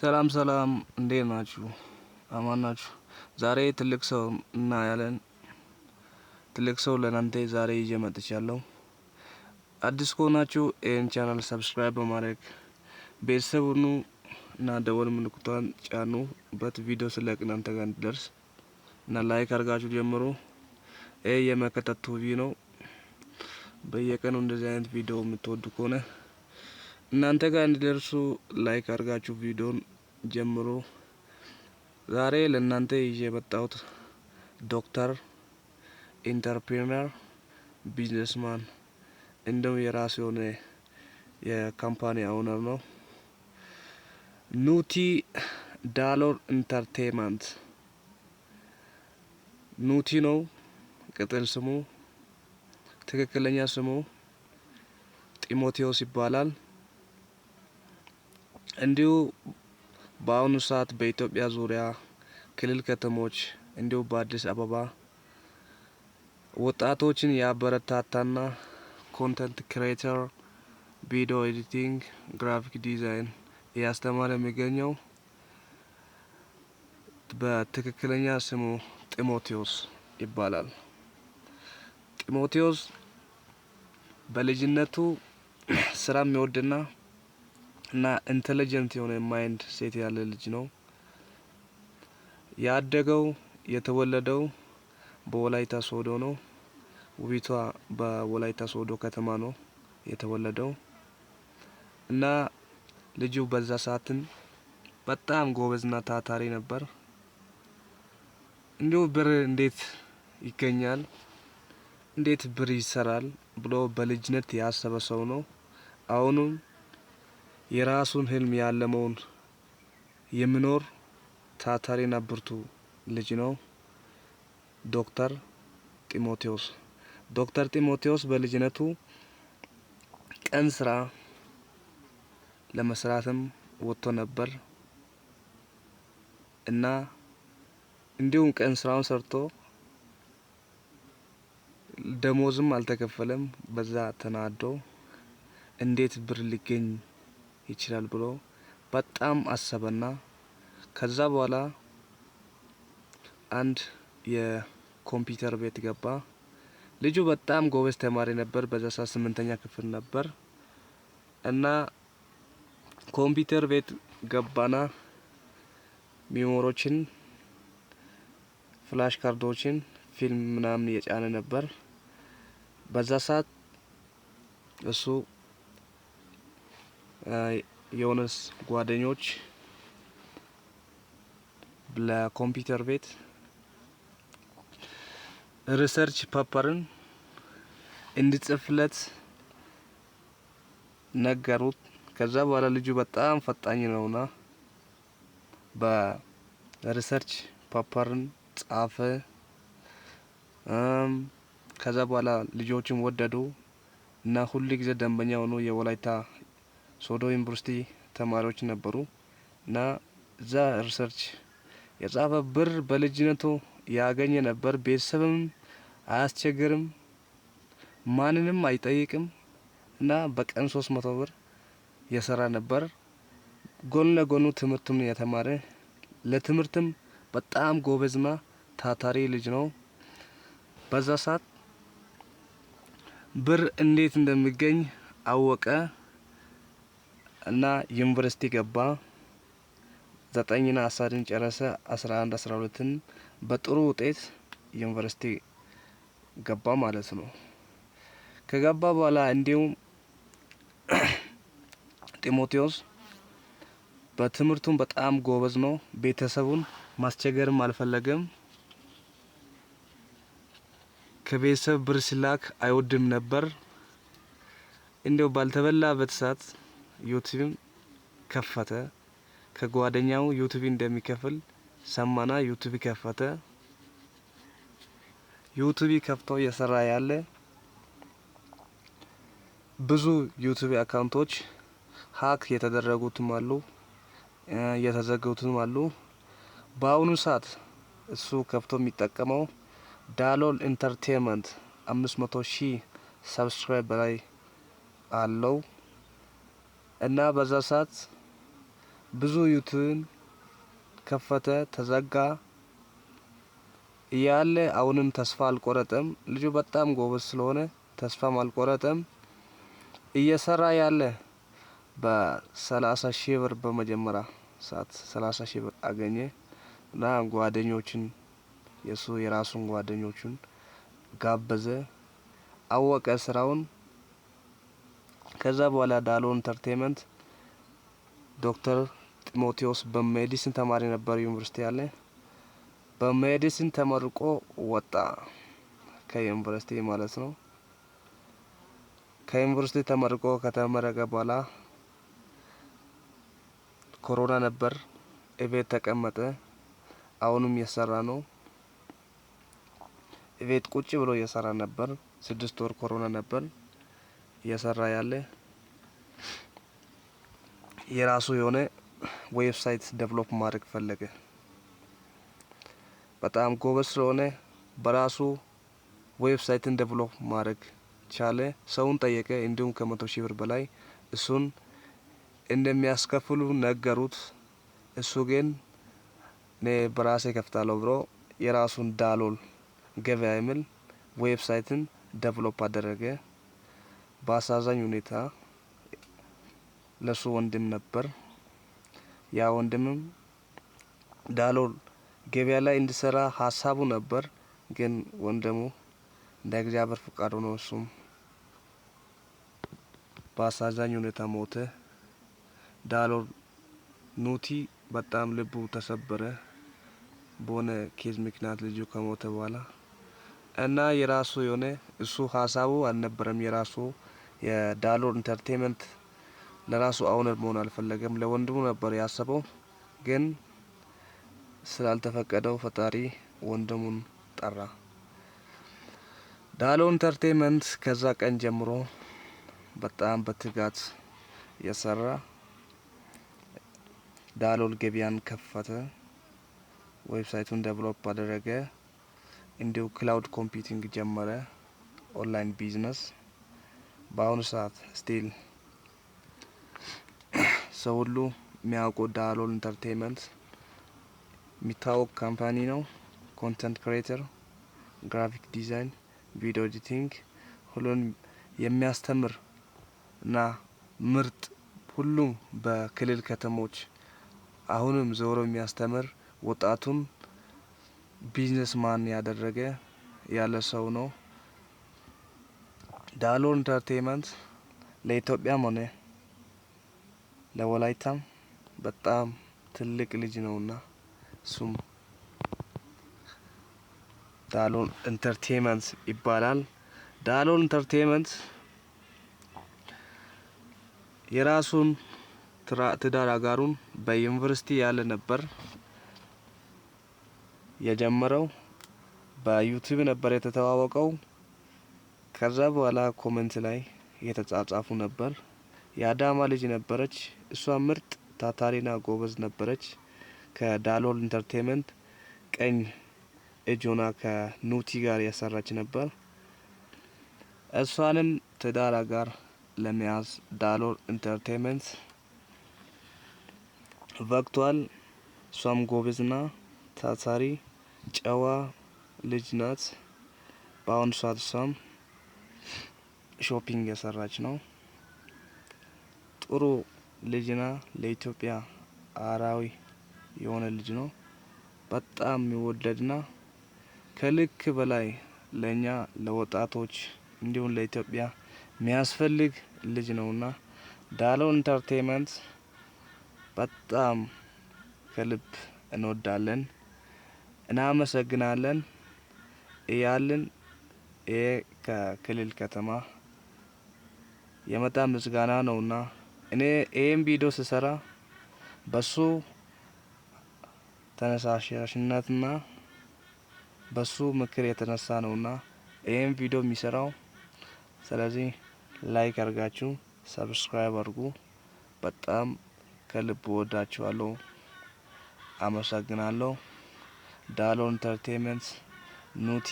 ሰላም ሰላም እንዴት ናችሁ? አማን ናችሁ? ዛሬ ትልቅ ሰው እናያለን። ትልቅ ሰው ለናንተ ዛሬ ይዤ መጥቻለሁ። አዲስ ከሆናችሁ ይህን ቻናል ሰብስክራይብ በማድረግ ቤተሰብ ሁኑ እና ደወል ምልክቱን ጫኑ። ቪዲዮ ስለቅ እናንተ ጋር እንዲደርስ እና ላይክ አድርጋችሁ ጀምሩ። ይሄ የመከታተል ቪዲዮ ነው። በየቀኑ እንደዚህ አይነት ቪዲዮ የምትወዱ ከሆነ እናንተ ጋር እንዲደርሱ ላይክ አድርጋችሁ ቪዲዮን ጀምሩ። ዛሬ ለእናንተ ይዤ የመጣሁት ዶክተር፣ ኢንተርፕሪነር፣ ቢዝነስማን እንደው የራሱ የሆነ የካምፓኒ ኦነር ነው። ኑቲ ዳሎር ኢንተርቴይንመንት ኑቲ ነው ቅጥል ስሙ። ትክክለኛ ስሙ ጢሞቴዎስ ይባላል። እንዲሁ በአሁኑ ሰዓት በኢትዮጵያ ዙሪያ ክልል ከተሞች እንዲሁ በአዲስ አበባ ወጣቶችን ያበረታታና ኮንተንት ክሬተር፣ ቪዲዮ ኤዲቲንግ፣ ግራፊክ ዲዛይን ያስተማረ የሚገኘው በትክክለኛ ስሙ ጢሞቴዎስ ይባላል። ጢሞቴዎስ በልጅነቱ ስራ የሚወድና ኢንተለጀንት የሆነ ማይንድ ሴት ያለ ልጅ ነው። ያደገው የተወለደው በወላይታ ሶዶ ነው። ውቢቷ በወላይታ ሶዶ ከተማ ነው የተወለደው እና ልጁ በዛ ሰዓትን በጣም ጎበዝና ታታሪ ነበር። እንዲሁ ብር እንዴት ይገኛል፣ እንዴት ብር ይሰራል ብሎ በልጅነት ያሰበ ሰው ነው። አሁንም የራሱን ህልም ያለመውን የሚኖር ታታሪና ብርቱ ልጅ ነው ዶክተር ጢሞቴዎስ። ዶክተር ጢሞቴዎስ በልጅነቱ ቀን ስራ ለመስራትም ወጥቶ ነበር እና እንዲሁም ቀን ስራውን ሰርቶ ደሞዝም አልተከፈለም። በዛ ተናዶ እንዴት ብር ሊገኝ ይችላል ብሎ በጣም አሰበና ከዛ በኋላ አንድ የኮምፒውተር ቤት ገባ። ልጁ በጣም ጎበዝ ተማሪ ነበር። በዛ ሰዓት 8ኛ ክፍል ነበር እና ኮምፒውተር ቤት ገባና ሚሞሪዎችን፣ ፍላሽ ካርዶችን፣ ፊልም ምናምን የጫነ ነበር። በዛ ሰዓት እሱ የሆነስ ጓደኞች ለኮምፒውተር ቤት ሪሰርች ፔፐርን እንዲጽፍለት ነገሩት። ከዛ በኋላ ልጁ በጣም ፈጣኝ ነውና በሪሰርች ፔፐርን ጻፈ። ከዛ በኋላ ልጆችም ወደዱ እና ሁሉ ጊዜ ደንበኛ ሆኖ የወላይታ ሶዶ ዩኒቨርሲቲ ተማሪዎች ነበሩ እና እዛ ሪሰርች የጻፈ ብር በልጅነቱ ያገኘ ነበር። ቤተሰብም አያስቸግርም፣ ማንንም አይጠይቅም እና በቀን 300 ብር የሰራ ነበር። ጎን ለጎኑ ትምህርቱን የተማረ ለትምህርትም በጣም ጎበዝና ታታሪ ልጅ ነው። በዛ ሰዓት ብር እንዴት እንደሚገኝ አወቀ እና ዩኒቨርሲቲ ገባ። 9ና 10ን ጨረሰ። 11 12ን በጥሩ ውጤት ዩኒቨርሲቲ ገባ ማለት ነው። ከገባ በኋላ እንዲሁም ጢሞቴዎስ በትምህርቱም በጣም ጎበዝ ነው። ቤተሰቡን ማስቸገርም አልፈለገም። ከቤተሰብ ብር ሲላክ አይወድም ነበር። እንደው ባልተበላበት ሰዓት ዩቲዩብ ከፈተ። ከጓደኛው ዩቲዩብ እንደሚከፍል ሰማና ዩቲዩብ ከፈተ። ዩቲዩብ ከፍቶ እየሰራ ያለ ብዙ ዩቲዩብ አካውንቶች ሀክ የተደረጉትም አሉ፣ የተዘጉትም አሉ። በአሁኑ ሰዓት እሱ ከፍቶ የሚጠቀመው ዳሎል ኢንተርቴይንመንት 500,000 ሰብስክራይብ በላይ አለው እና በዛ ሰዓት ብዙ ዩቲዩብን ከፈተ፣ ተዘጋ እያለ አሁንም ተስፋ አልቆረጠም። ልጁ በጣም ጎበዝ ስለሆነ ተስፋም አልቆረጠም። እየሰራ ያለ በ30,000 ብር በመጀመሪያ ሰዓት 30,000 ብር አገኘ እና ጓደኞችን የራሱን ጓደኞችን ጋበዘ፣ አወቀ ስራውን። ከዛ በኋላ ዳሎል ኢንተርቴይንመንት ዶክተር ጢሞቴዎስ በሜዲሲን ተማሪ ነበር ዩኒቨርሲቲ ያለ። በሜዲሲን ተመርቆ ወጣ ከዩኒቨርሲቲ ማለት ነው። ከዩኒቨርሲቲ ተመርቆ ከተመረቀ በኋላ ኮሮና ነበር፣ እቤት ተቀመጠ። አሁንም እየሰራ ነው። እቤት ቁጭ ብሎ እየሰራ ነበር። 6 ወር ኮሮና ነበር እየሰራ ያለ። የራሱ የሆነ ዌብሳይት ዴቨሎፕ ማድረግ ፈለገ። በጣም ጎበዝ ስለሆነ በራሱ ዌብሳይትን ዴቨሎፕ ማድረግ ቻለ። ሰውን ጠየቀ። እንዲሁም ከ100,000 ብር በላይ እሱን እንደሚያስከፍሉ ነገሩት። እሱ ግን እኔ በራሴ ከፍታለሁ ብሎ የራሱን ዳሎል ገበያ የሚል ዌብሳይትን ዴቨሎፕ አደረገ። በአሳዛኝ ሁኔታ ለሱ ወንድም ነበር። ያ ወንድምም ዳሎል ገበያ ላይ እንዲሰራ ሀሳቡ ነበር። ግን ወንድሙ እንደ እግዚአብሔር ፍቃድ ሆኖ እሱም በአሳዛኝ ሁኔታ ሞተ። ዳሎል ኑቲ በጣም ልቡ ተሰበረ በሆነ ኬዝ ምክንያት ልጁ ከሞተ በኋላ እና የራሱ የሆነ እሱ ሀሳቡ አልነበረም። የራሱ የዳሎል ኢንተርቴይንመንት ለራሱ አውነር መሆን አልፈለገም። ለወንድሙ ነበር ያሰበው። ግን ስላልተፈቀደው ፈጣሪ ወንድሙን ጠራ። ዳሎል ኢንተርቴይንመንት ከዛ ቀን ጀምሮ በጣም በትጋት የሰራ ዳሎል ገበያን ከፈተ። ዌብሳይቱን ዴቨሎፕ አደረገ። እንዲሁ ክላውድ ኮምፒውቲንግ ጀመረ፣ ኦንላይን ቢዝነስ። በአሁኑ ሰዓት ስቲል ሰው ሁሉ የሚያውቀው ዳሎል ኢንተርቴይንመንት የሚታወቅ ካምፓኒ ነው። ኮንተንት ክሬተር፣ ግራፊክ ዲዛይን፣ ቪዲዮ ኤዲቲንግ ሁሉን የሚያስተምር እና ምርጥ ሁሉም በክልል ከተሞች አሁንም ዞሮ የሚያስተምር ወጣቱን ቢዝነስ ማን ያደረገ ያለ ሰው ነው። ዳሎል ኢንተርቴይንመንት ለኢትዮጵያም ሆነ ለወላይታም በጣም ትልቅ ልጅ ነውና እሱም ዳሎል ኢንተርቴይንመንት ይባላል። ዳሎል ኢንተርቴይንመንት የራሱን ትዳር አጋሩን በዩኒቨርሲቲ ያለ ነበር የጀመረው። በዩቲዩብ ነበር የተተዋወቀው። ከዛ በኋላ ኮሜንት ላይ እየተጻጻፉ ነበር። የአዳማ ልጅ ነበረች። እሷ ምርጥ ታታሪና ጎበዝ ነበረች። ከዳሎል ኢንተርቴይንመንት ቀኝ እጅ ሆና ከኑቲ ጋር የሰራች ነበር። እሷንም ትዳር አጋር ለመያዝ ዳሎል ኢንተርቴይንመንት በቅቷል። እሷም ጎበዝና ታታሪ ጨዋ ልጅ ናት። በአሁኑ ሰዓት እሷም ሾፒንግ የሰራች ነው። ጥሩ ልጅና ለኢትዮጵያ አራዊ የሆነ ልጅ ነው። በጣም የሚወደድና ከልክ በላይ ለኛ ለወጣቶች እንዲሁም ለኢትዮጵያ የሚያስፈልግ ልጅ ነውና ዳሎል ኢንተርቴይንመንት በጣም ከልብ እንወዳለን፣ እናመሰግናለን እያልን ይሄ ከክልል ከተማ የመጣ ምስጋና ነውና እኔ ይሄን ቪዲዮ ስሰራ በሱ ተነሳሽነትና በሱ ምክር የተነሳ ነውና ይሄን ቪዲዮ የሚሰራው። ስለዚህ ላይክ አድርጋችሁ ሰብስክራይብ አድርጉ። በጣም ከልብ ወዳችኋለሁ። አመሰግናለሁ። ዳሎል ኢንተርቴይንመንት ኑቲ፣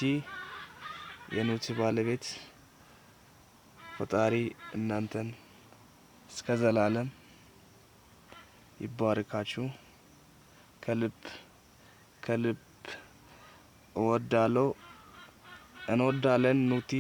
የኑቲ ባለቤት ፈጣሪ እናንተን እስከ ዘላለም ይባርካችሁ። ከልብ ከልብ እወዳለሁ። እንወዳለን ኑቲ